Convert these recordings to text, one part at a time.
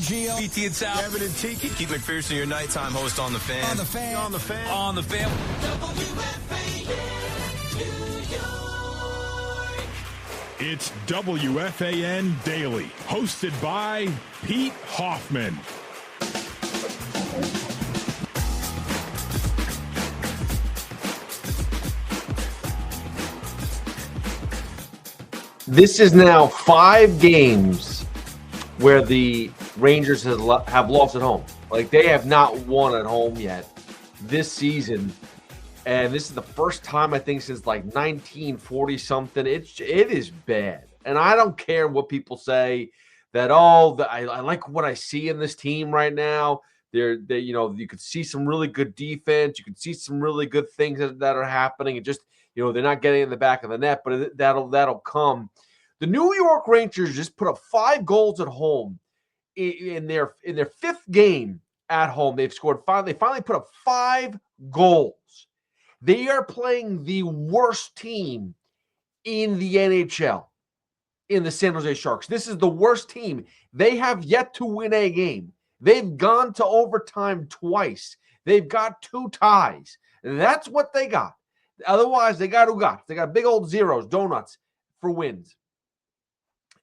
Gio, BT and Sal, Kevin and Tiki. Keith McPherson, your nighttime host on The Fan. On the fan. On the fan. on the fan. It's WFAN Daily, hosted by Pete Hoffman. This is now 5 games where the Rangers have lost at home. Like, they have not won at home yet this season. And this is the first time, I think, since like 1940-something. It is bad. And I don't care what people say that, I like what I see in this team right now. You could see some really good defense. You can see some really good things that are happening. And just, they're not getting in the back of the net, but that'll come. The New York Rangers just put up 5 goals at home in their 5th game at home. They've scored 5. They finally put up 5 goals. They are playing the worst team in the NHL, in the San Jose Sharks. This is the worst team. They have yet to win a game. They've gone to overtime twice. They've got 2 ties. That's what they got. Otherwise, they got They got big old zeros, donuts for wins.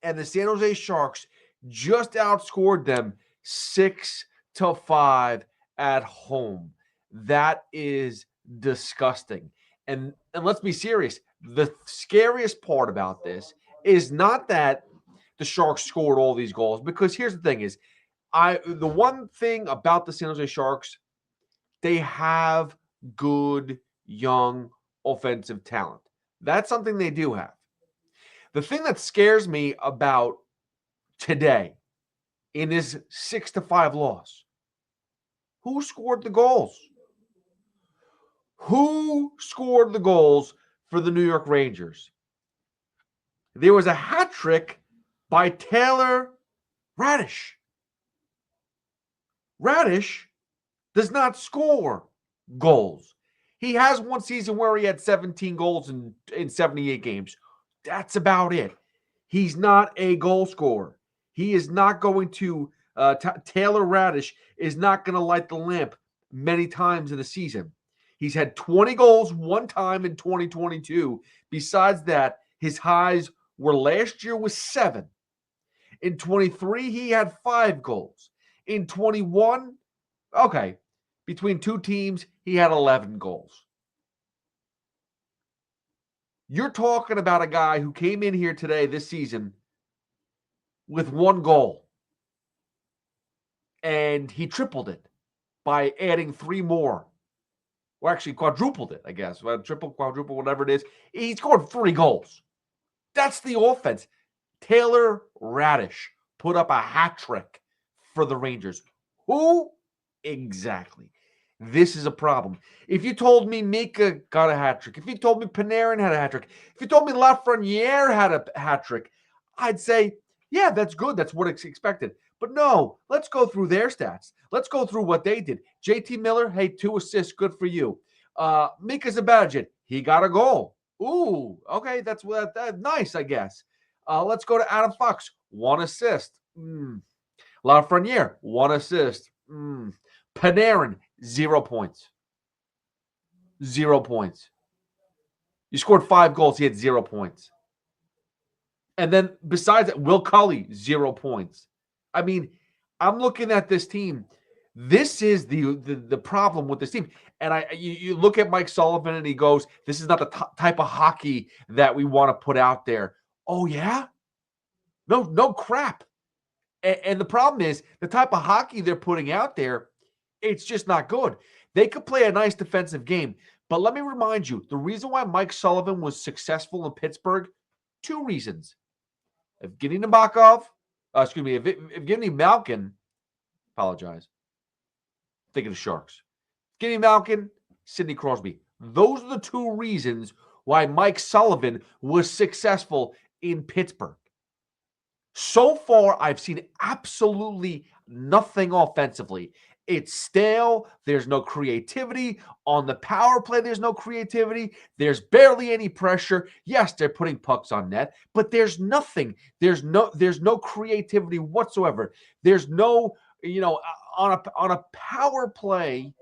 And the San Jose Sharks just outscored them 6-5 at home. That is disgusting. And let's be serious. The scariest part about this is not that the Sharks scored all these goals, because here's the thing is, the one thing about the San Jose Sharks, they have good young offensive talent. That's something they do have. The thing that scares me about today in this 6-5 loss, who scored the goals? Who scored the goals for the New York Rangers? There was a hat trick by Taylor Raddysh. Raddysh does not score goals. He has one season where he had 17 goals in 78 games. That's about it. He's not a goal scorer. He is not going to Taylor Raddysh is not going to light the lamp many times in the season. He's had 20 goals one time in 2022. Besides that, his highs were last year with 7. In 23, he had 5 goals. In 21, between 2 teams, he had 11 goals. You're talking about a guy who came in here today this season with 1 goal. And he tripled it by adding 3 more. Or actually quadrupled it, I guess. Triple, quadruple, whatever it is. He scored 3 goals. That's the offense. Taylor Raddysh put up a hat trick for the Rangers. Who? Exactly. This is a problem. If you told me Mika got a hat trick, if you told me Panarin had a hat trick, if you told me Lafreniere had a hat trick, I'd say, yeah, that's good. That's what it's expected. But no, let's go through their stats. Let's go through what they did. JT Miller, hey, 2 assists, good for you. Mika Zibanejad, he got a goal. Ooh, okay, that's nice, I guess. Let's go to Adam Fox, 1 assist. Lafreniere, 1 assist. Panarin, 0 points. 0 points. You scored 5 goals, he had 0 points. And then besides that, Will Cully, 0 points. I mean, I'm looking at this team. This is the problem with this team. And you look at Mike Sullivan and he goes, this is not the type of hockey that we want to put out there. Oh, yeah? No crap. And the problem is the type of hockey they're putting out there, it's just not good. They could play a nice defensive game. But let me remind you, the reason why Mike Sullivan was successful in Pittsburgh, 2 reasons. Evgeny Malkin, apologize. Thinking of Sharks. Evgeny Malkin, Sidney Crosby. Those are the 2 reasons why Mike Sullivan was successful in Pittsburgh. So far, I've seen absolutely nothing offensively. It's stale. There's no creativity. On the power play, there's no creativity. There's barely any pressure. Yes, they're putting pucks on net, but there's nothing. There's no creativity whatsoever. There's no, on a power play,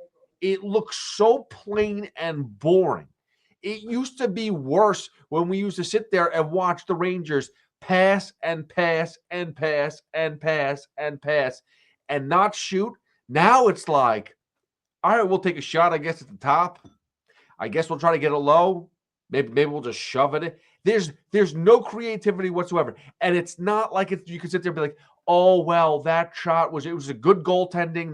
it looks so plain and boring. It used to be worse when we used to sit there and watch the Rangers pass and pass and pass and pass and pass and not shoot. Now it's like, all right, we'll take a shot, I guess, at the top. I guess we'll try to get it low. Maybe we'll just shove it in. There's no creativity whatsoever. And it's not like you could sit there and be like, oh, well, that shot was a good goaltending.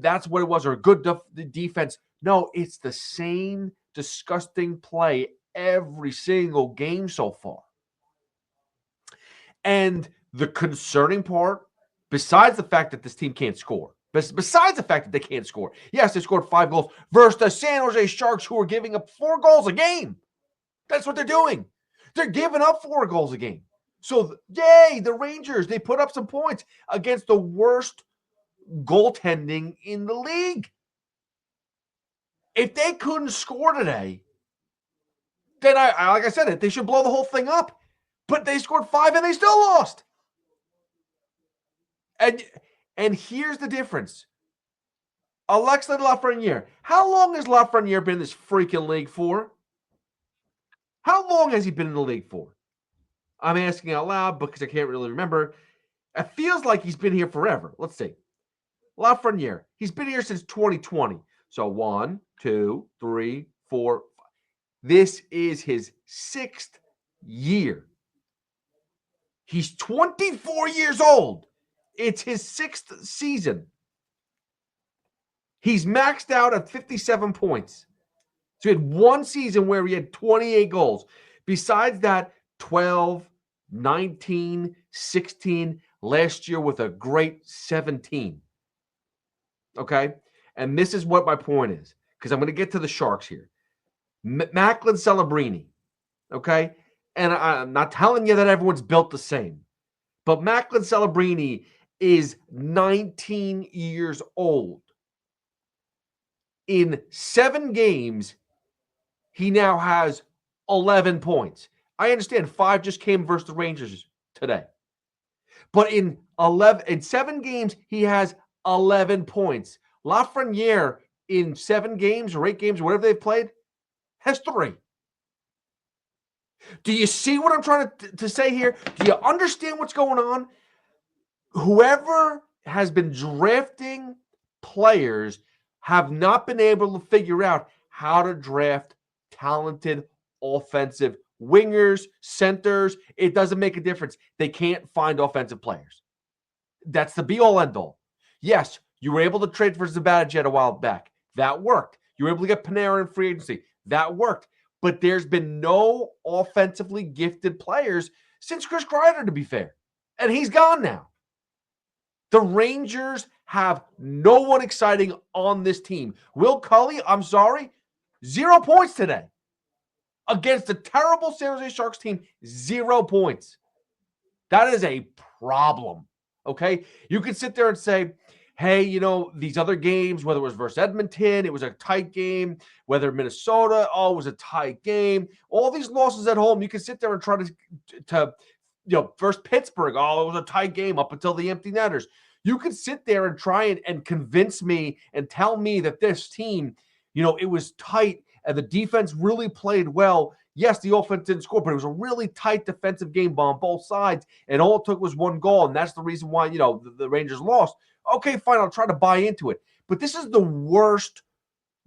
That's what it was, or a good defense. No, it's the same disgusting play every single game so far. And the concerning part, besides the fact that this team can't score, besides the fact that they can't score. Yes, they scored 5 goals versus the San Jose Sharks, who are giving up 4 goals a game. That's what they're doing. They're giving up 4 goals a game. So, yay, the Rangers, they put up some points against the worst goaltending in the league. If they couldn't score today, then like I said, they should blow the whole thing up. But they scored 5 and they still lost. And here's the difference. Alexis Lafreniere. How long has Lafreniere been in this freaking league for? How long has he been in the league for? I'm asking out loud because I can't really remember. It feels like he's been here forever. Let's see. Lafreniere. He's been here since 2020. So 1, 2, 3, 4, 5. This is his 6th year. He's 24 years old. It's his 6th season. He's maxed out at 57 points. So he had one season where he had 28 goals. Besides that, 12, 19, 16, last year with a great 17. Okay? And this is what my point is, because I'm going to get to the Sharks here. Macklin Celebrini. Okay? And I'm not telling you that everyone's built the same. But Macklin Celebrini is 19 years old. In 7 games, he now has 11 points. I understand 5 just came versus the Rangers today. But in 7 games, he has 11 points. Lafreniere in 7 games or 8 games, or whatever they've played, has 3. Do you see what I'm trying to say here? Do you understand what's going on? Whoever has been drafting players have not been able to figure out how to draft talented offensive wingers, centers. It doesn't make a difference. They can't find offensive players. That's the be-all, end-all. Yes, you were able to trade for Zibanejad a while back. That worked. You were able to get Panarin in free agency. That worked. But there's been no offensively gifted players since Chris Kreider, to be fair. And he's gone now. The Rangers have no one exciting on this team. Will Cully, I'm sorry, 0 points today. Against the terrible San Jose Sharks team, 0 points. That is a problem, okay? You could sit there and say, hey, these other games, whether it was versus Edmonton, it was a tight game. Whether Minnesota, it was a tight game. All these losses at home, you can sit there and try to versus Pittsburgh, it was a tight game up until the empty netters. You could sit there and try and convince me and tell me that this team, it was tight and the defense really played well. Yes, the offense didn't score, but it was a really tight defensive game on both sides, and all it took was 1 goal, and that's the reason why, the Rangers lost. Okay, fine, I'll try to buy into it. But this is the worst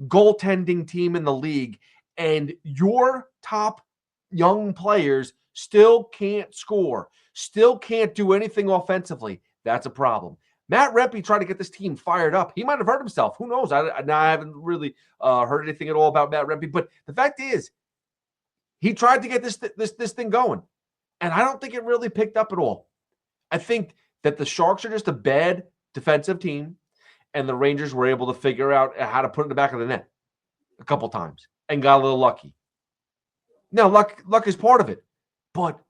goaltending team in the league, and your top young players still can't score, still can't do anything offensively. That's a problem. Matt Rempe tried to get this team fired up. He might have hurt himself. Who knows? I haven't really heard anything at all about Matt Rempe. But the fact is, he tried to get this thing going. And I don't think it really picked up at all. I think that the Sharks are just a bad defensive team, and the Rangers were able to figure out how to put it in the back of the net a couple times and got a little lucky. Now, luck is part of it, but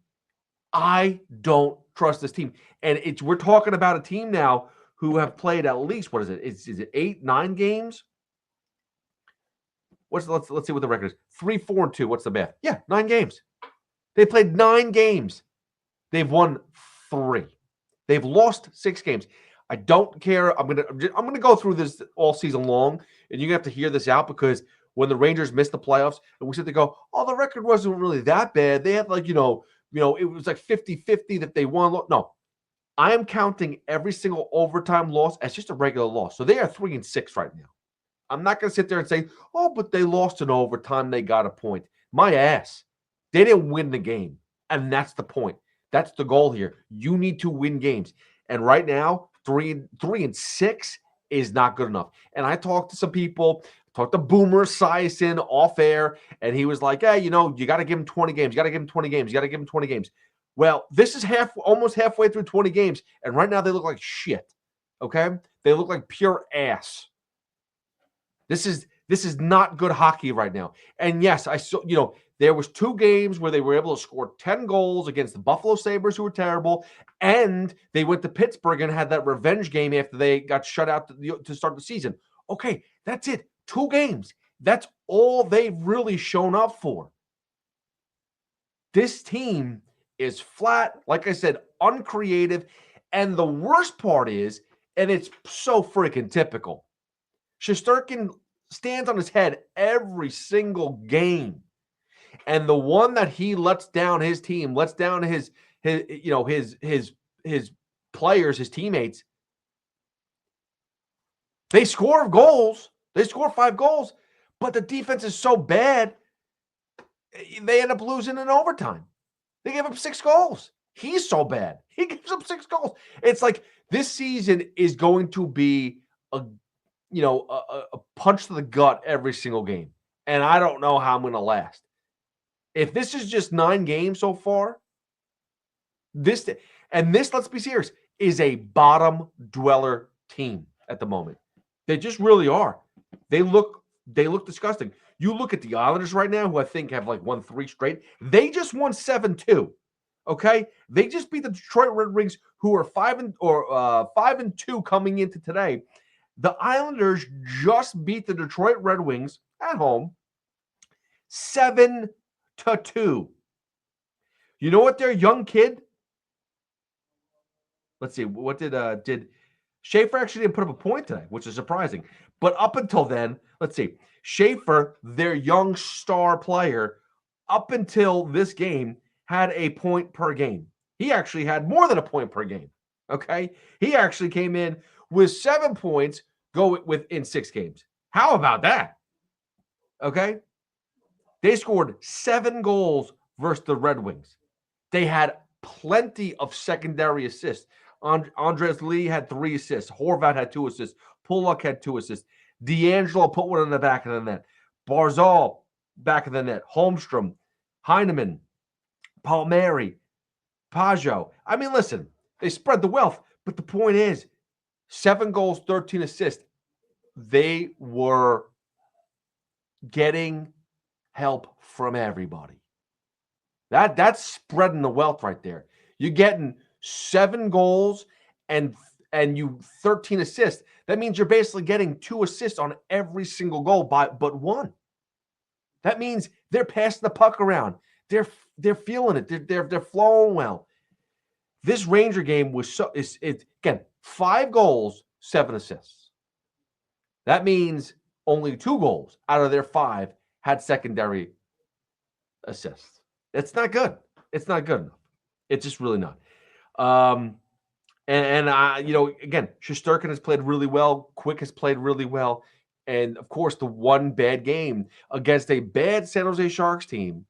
I don't trust this team. And we're talking about a team now who have played at least, what is it? Is it 8, 9 games? Let's see what the record is. 3-4-2. What's the math? Yeah, 9 games. They played 9 games. They've won 3. They've lost 6 games. I don't care. I'm gonna go through this all season long, and you're gonna have to hear this out because when the Rangers missed the playoffs, and we said to go, oh, the record wasn't really that bad. They had like, it was like 50-50 that they won. No, I am counting every single overtime loss as just a regular loss. So they are 3-6 right now. I'm not going to sit there and say, oh, but they lost in overtime. They got a point. My ass. They didn't win the game. And that's the point. That's the goal here. You need to win games. And right now, 3-6 is not good enough. And I talked to some people, talked to Boomer Esiason off air, and he was like, hey, you got to give him 20 games. You got to give him 20 games. You got to give him 20 games. Well, this is almost halfway through 20 games, and right now they look like shit. Okay? They look like pure ass. This is not good hockey right now. And yes, I saw, there was 2 games where they were able to score 10 goals against the Buffalo Sabres, who were terrible, and they went to Pittsburgh and had that revenge game after they got shut out to start the season. Okay, that's it. 2 games. That's all they've really shown up for. This team is flat, like I said, uncreative, and the worst part is, and it's so freaking typical, Shesterkin stands on his head every single game. And the one that he lets down his team, lets down his players, his teammates, they score goals. They score 5 goals, but the defense is so bad, they end up losing in overtime. They gave up 6 goals. He's so bad. He gives up 6 goals. It's like this season is going to be a punch to the gut every single game. And I don't know how I'm going to last. If this is just 9 games so far, this, let's be serious, is a bottom dweller team at the moment. They just really are. They look disgusting. You look at the Islanders right now, who I think have like won 3 straight. They just won 7-2. Okay? They just beat the Detroit Red Wings, who are 5-2 coming into today. The Islanders just beat the Detroit Red Wings at home 7-2. You know what their young kid? Let's see. What did Schaefer actually didn't put up a point today, which is surprising. But up until then, let's see. Schaefer, their young star player, up until this game, had a point per game. He actually had more than a point per game. Okay? He actually came in with 7 points in 6 games. How about that? Okay? They scored 7 goals versus the Red Wings. They had plenty of secondary assists. Andres Lee had 3 assists. Horvat had 2 assists. Pulock had 2 assists. D'Angelo put one in the back of the net. Barzal, back of the net. Holmstrom, Heineman, Palmieri, Pajot. I mean, listen, they spread the wealth. But the point is, 7 goals, 13 assists. They were getting help from everybody. That's spreading the wealth right there. You're getting 7 goals and you 13 assists. That means you're basically getting 2 assists on every single goal but 1. That means they're passing the puck around. They're feeling it. They're flowing well. This Ranger game was again 5 goals, 7 assists. That means only 2 goals out of their 5 had secondary assists. It's not good. It's not good enough. It's just really not. Again, Shesterkin has played really well. Quick has played really well. And, of course, the one bad game against a bad San Jose Sharks team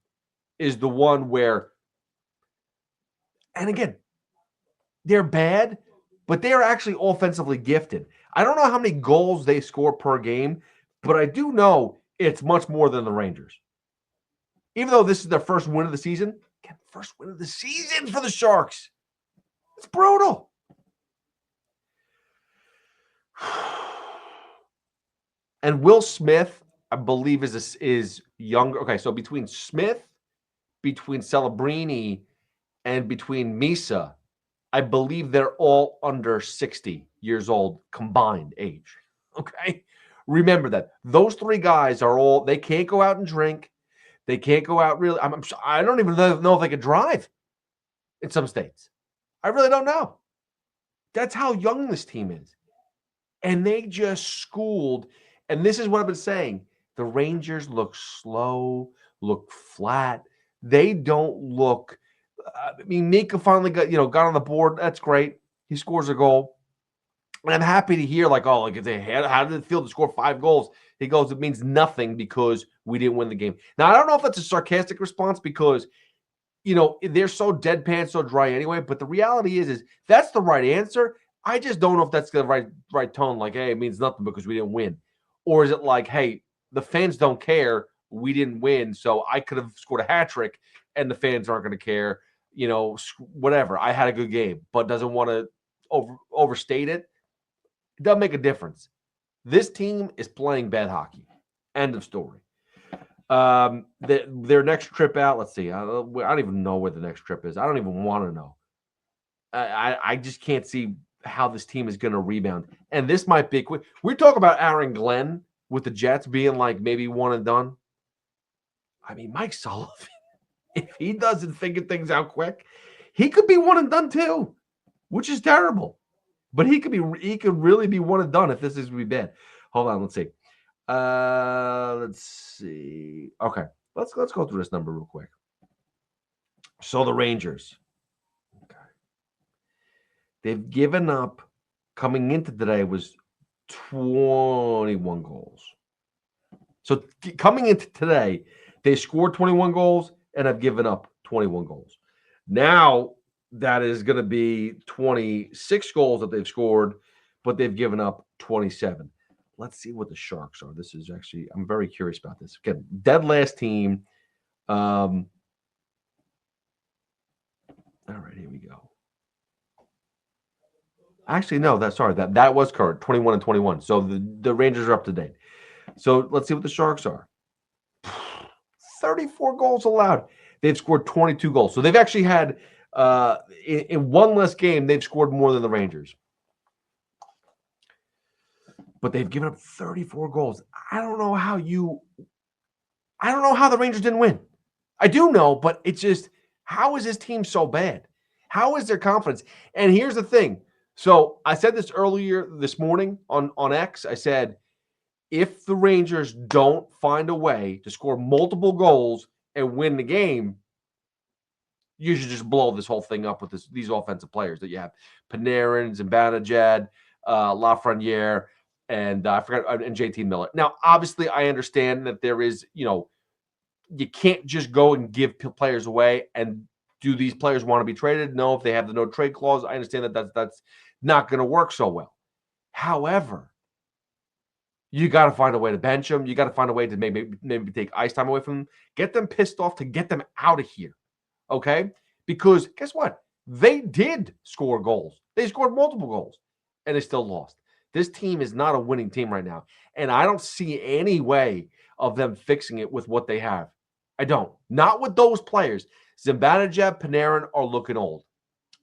is the one where, and again, they're bad, but they are actually offensively gifted. I don't know how many goals they score per game, but I do know it's much more than the Rangers. Even though this is their first win of the season, again, first win of the season for the Sharks. It's brutal. And Will Smith, I believe, is younger. Okay, so between Smith, between Celebrini, and between Misa, I believe they're all under 60 years old combined age. Okay. Remember that. Those three guys are all, they can't go out and drink. They can't go out really. I don't even know if they could drive in some states. I really don't know. That's how young this team is. And they just schooled. And this is what I've been saying. The Rangers look slow, look flat. They don't look. I mean, Mika finally got on the board. That's great. He scores a goal. And I'm happy to hear, how did it feel to score 5 goals? He goes, it means nothing because we didn't win the game. Now, I don't know if that's a sarcastic response because, they're so deadpan, so dry anyway. But the reality is that's the right answer. I just don't know if that's the right tone. Like, hey, it means nothing because we didn't win. Or is it like, hey, the fans don't care. We didn't win, so I could have scored a hat trick and the fans aren't going to care. Whatever. I had a good game, but doesn't want to overstate it. It doesn't make a difference. This team is playing bad hockey. End of story. Their next trip out, let's see. I don't even know where the next trip is. I don't even want to know. I just can't see how this team is going to rebound. And this might be quick. We're talking about Aaron Glenn with the Jets being like maybe one and done. I mean, Mike Sullivan, if he doesn't figure things out quick, he could be one and done too, which is terrible. But he could really be one and done if this is going to be bad. Hold on, let's see. Okay, let's go through this number real quick. So the Rangers, okay, they've given up. Coming into today was 21 goals. So coming into today, they scored 21 goals and have given up 21 goals. Now that is going to be 26 goals that they've scored, but they've given up 27. Let's see what the Sharks are. This is actually, I'm very curious about this. Again, dead last team. All right, here we go. Actually, no, that was current, 21 and 21. So the Rangers are up to date. So let's see what the Sharks are. 34 goals allowed. They've scored 22 goals. So they've actually had, in one less game, they've scored more than the Rangers. But they've given up 34 goals. I don't know how the Rangers didn't win. I do know, but it's just, how is this team so bad? How is their confidence? And here's the thing. So I said this earlier this morning on X. I said, if the Rangers don't find a way to score multiple goals and win the game, you should just blow this whole thing up with these offensive players that you have. Panarin, Zibanejad, Lafreniere, and I forgot, and JT Miller. Now, obviously, I understand that there is, you can't just go and give players away. And do these players want to be traded? No, if they have the no trade clause, I understand that's not going to work so well. However, you got to find a way to bench them. You got to find a way to maybe take ice time away from them. Get them pissed off to get them out of here. Okay? Because guess what? They did score goals. They scored multiple goals, and they still lost. This team is not a winning team right now, and I don't see any way of them fixing it with what they have. I don't. Not with those players. Zibanejad, Panarin are looking old.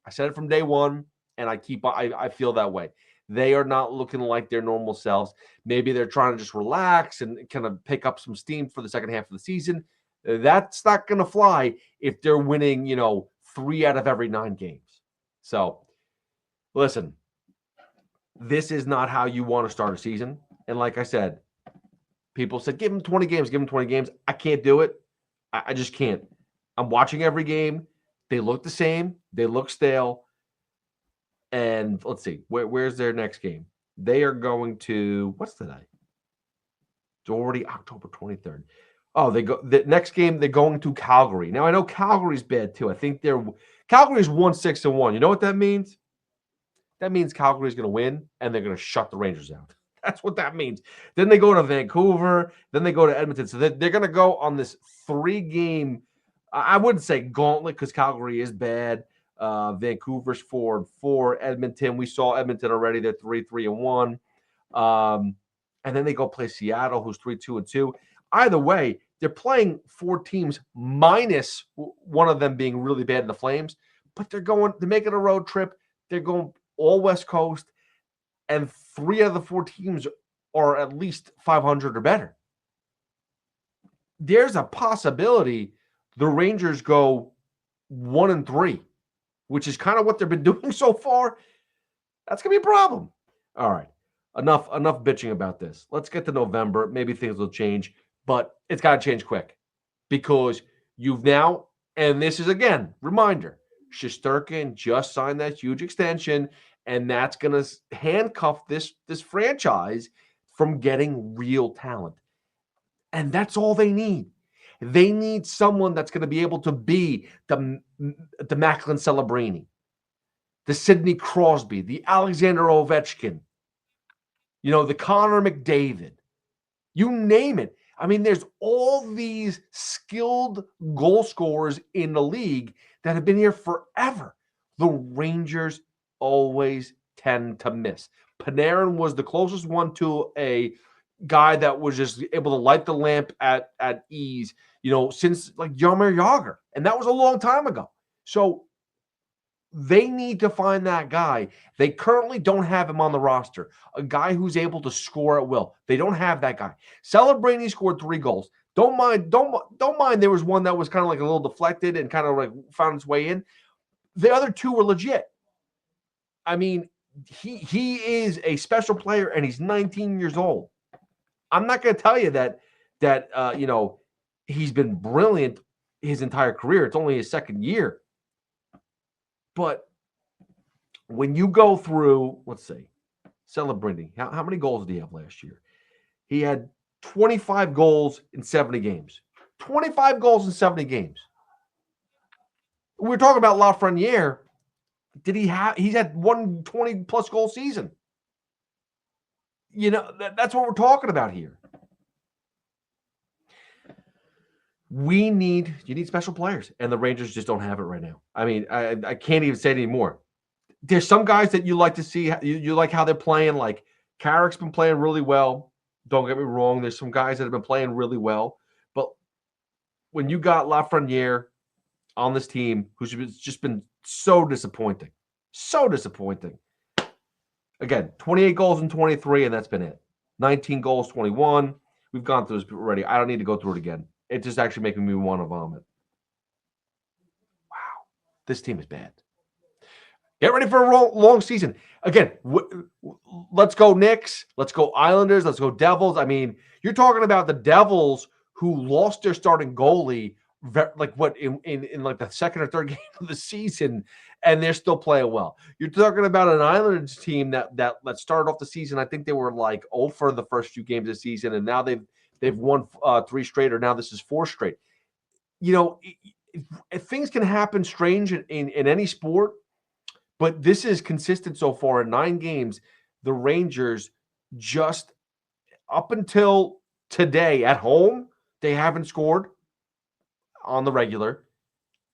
I said it from day one, and I feel that way. They are not looking like their normal selves. Maybe they're trying to just relax and kind of pick up some steam for the second half of the season. That's not going to fly if they're winning, 3 out of every 9 games. So, listen, this is not how you want to start a season. And like I said, people said, give them 20 games, give them 20 games. I can't do it. I just can't. I'm watching every game. They look the same. They look stale. And let's see, where's their next game? They are going to, what's today? It's already October 23rd. Oh, the next game, they're going to Calgary. Now, I know Calgary's bad too. I think Calgary's 1-6-1. You know what that means? That means Calgary's going to win, and they're going to shut the Rangers out. That's what that means. Then they go to Vancouver. Then they go to Edmonton. So they're going to go on this 3-game, I wouldn't say gauntlet because Calgary is bad. Vancouver's 4-4. Edmonton, we saw Edmonton already. They're 3-3-1. And then they go play Seattle, who's 3-2-2. Either way, they're playing 4 teams minus one of them being really bad in the Flames. but they're making a road trip. They're going all West Coast, and 3 out of the 4 teams are at least 500 or better. There's a possibility the Rangers go 1-3, which is kind of what they've been doing so far. That's going to be a problem. All right. Enough bitching about this. Let's get to November. Maybe things will change, but it's got to change quick because you've now, and this is again, reminder, Shesterkin just signed that huge extension, and that's going to handcuff this franchise from getting real talent. And that's all they need. They need someone that's going to be able to be the Macklin Celebrini, the Sidney Crosby, the Alexander Ovechkin, the Connor McDavid. You name it. I mean, there's all these skilled goal scorers in the league that have been here forever. The Rangers always tend to miss. Panarin was the closest one to a guy that was just able to light the lamp at ease, since like Jaromir Jagr. And that was a long time ago. So they need to find that guy. They currently don't have him on the roster, a guy who's able to score at will. They don't have that guy. Celebrini scored 3 goals. Don't mind there was one that was kind of like a little deflected and kind of like found its way in. The other 2 were legit. I mean, he is a special player and he's 19 years old. I'm not going to tell you that he's been brilliant his entire career. It's only his second year. But when you go through, let's see, Celebrini, how many goals did he have last year? He had 25 goals in 70 games. 25 goals in 70 games. We were talking about Lafreniere. He's had 120-plus goal season. That's what we're talking about here. You need special players, and the Rangers just don't have it right now. I mean, I can't even say it anymore. There's some guys that you like to see. You like how they're playing. Like Carrick's been playing really well. Don't get me wrong. There's some guys that have been playing really well. But when you got Lafreniere on this team, who's just been so disappointing. Again, 28 goals in 23, and that's been it. 19 goals, 21. We've gone through this already. I don't need to go through it again. It's just actually making me want to vomit. Wow. This team is bad. Get ready for a long season. Again, let's go Knicks. Let's go Islanders. Let's go Devils. I mean, you're talking about the Devils who lost their starting goalie in like the second or third game of the season, and they're still playing well. You're talking about an Islanders team that started off the season. I think they were like 0 for the first few games of the season, and now they've won 3 straight, or now this is 4 straight. Things can happen strange in any sport, but this is consistent so far. In 9 games, the Rangers just up until today at home, they haven't scored on the regular.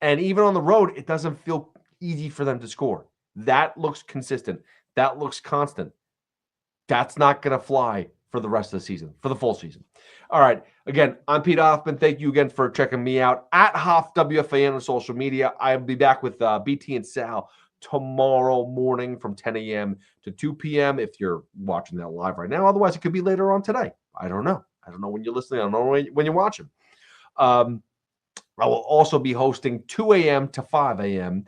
And even on the road, it doesn't feel easy for them to score. That looks consistent. That looks constant. That's not going to fly for the rest of the season, for the full season. All right. Again, I'm Pete Hoffman. Thank you again for checking me out at Hoff WFAN on social media. I'll be back with BT and Sal tomorrow morning from 10 a.m. to 2 p.m. if you're watching that live right now. Otherwise, it could be later on today. I don't know. I don't know when you're listening. I don't know when you're watching. I will also be hosting 2 a.m. to 5 a.m.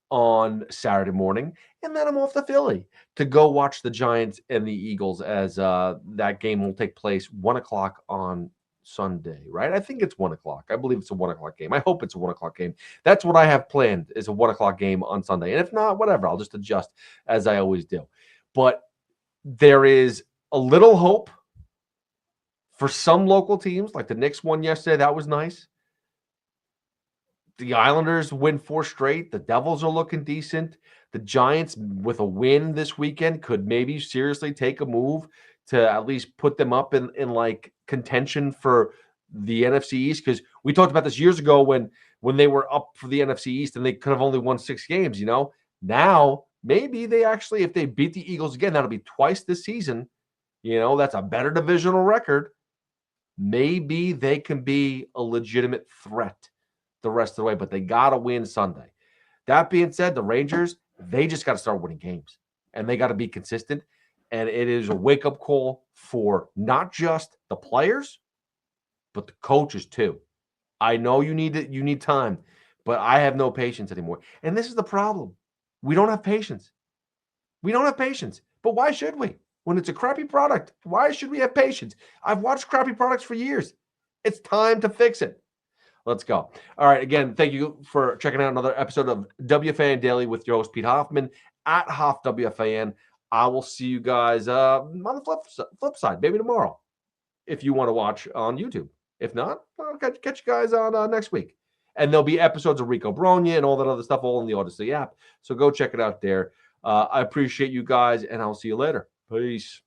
on Saturday morning. And then I'm off to Philly to go watch the Giants and the Eagles as that game will take place 1 o'clock on Sunday, right? I think it's 1 o'clock. I believe it's a 1 o'clock game. I hope it's a 1 o'clock game. That's what I have planned, is a 1 o'clock game on Sunday. And if not, whatever, I'll just adjust as I always do. But there is a little hope for some local teams, like the Knicks won yesterday. That was nice. The Islanders win 4 straight. The Devils are looking decent. The Giants, with a win this weekend, could maybe seriously take a move to at least put them up in like contention for the NFC East. Because we talked about this years ago when they were up for the NFC East and they could have only won 6 games, Now, maybe they actually, if they beat the Eagles again, that'll be twice this season. That's a better divisional record. Maybe they can be a legitimate threat the rest of the way, but they got to win Sunday. That being said, the Rangers, they just got to start winning games, and they got to be consistent. And it is a wake-up call for not just the players, but the coaches too. I know you need time, but I have no patience anymore. And this is the problem. We don't have patience. We don't have patience. But why should we? When it's a crappy product, why should we have patience? I've watched crappy products for years. It's time to fix it. Let's go. All right. Again, thank you for checking out another episode of WFAN Daily with your host, Pete Hoffman, at Hoff WFAN. I will see you guys on the flip side, maybe tomorrow, if you want to watch on YouTube. If not, I'll catch you guys on next week. And there'll be episodes of Rico Bronya and all that other stuff all in the Odyssey app. So go check it out there. I appreciate you guys, and I'll see you later. Peace.